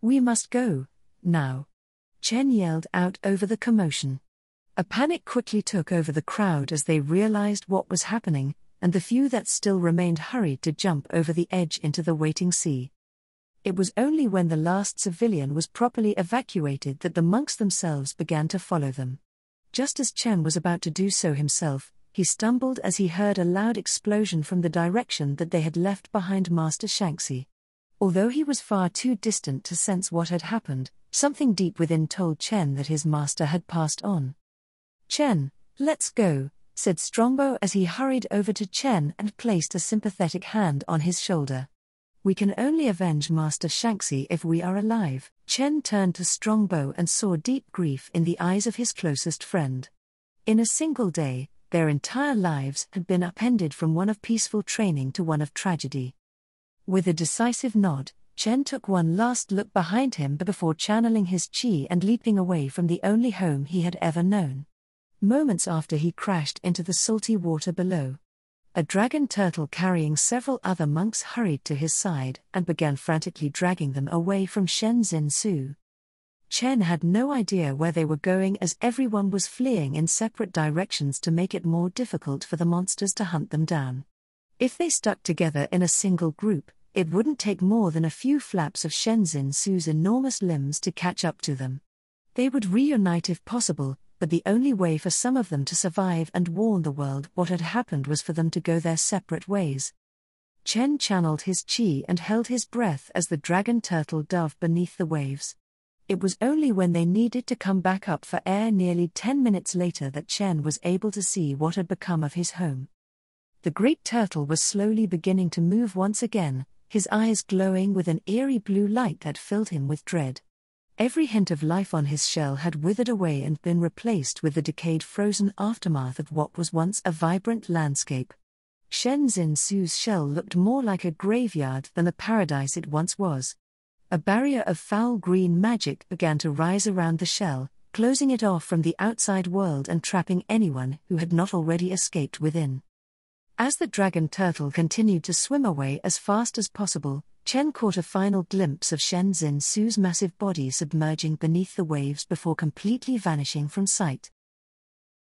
"We must go, now!" Chen yelled out over the commotion. A panic quickly took over the crowd as they realized what was happening, and the few that still remained hurried to jump over the edge into the waiting sea. It was only when the last civilian was properly evacuated that the monks themselves began to follow them. Just as Chen was about to do so himself, he stumbled as he heard a loud explosion from the direction that they had left behind Master Shanxi. Although he was far too distant to sense what had happened, something deep within told Chen that his master had passed on. "Chen, let's go," said Strongbow as he hurried over to Chen and placed a sympathetic hand on his shoulder. "We can only avenge Master Shanxi if we are alive." Chen turned to Strongbow and saw deep grief in the eyes of his closest friend. In a single day, their entire lives had been upended from one of peaceful training to one of tragedy. With a decisive nod, Chen took one last look behind him before channeling his chi and leaping away from the only home he had ever known. Moments after, he crashed into the salty water below. A dragon turtle carrying several other monks hurried to his side and began frantically dragging them away from Shenzhen Su. Chen had no idea where they were going as everyone was fleeing in separate directions to make it more difficult for the monsters to hunt them down. If they stuck together in a single group, it wouldn't take more than a few flaps of Shenzhen Su's enormous limbs to catch up to them. They would reunite if possible, but the only way for some of them to survive and warn the world what had happened was for them to go their separate ways. Chen channeled his chi and held his breath as the dragon turtle dove beneath the waves. It was only when they needed to come back up for air nearly 10 minutes later that Chen was able to see what had become of his home. The great turtle was slowly beginning to move once again, his eyes glowing with an eerie blue light that filled him with dread. Every hint of life on his shell had withered away and been replaced with the decayed frozen aftermath of what was once a vibrant landscape. Shenzhen Su's shell looked more like a graveyard than the paradise it once was. A barrier of foul green magic began to rise around the shell, closing it off from the outside world and trapping anyone who had not already escaped within. As the dragon turtle continued to swim away as fast as possible, Chen caught a final glimpse of Shen Zin Su's massive body submerging beneath the waves before completely vanishing from sight.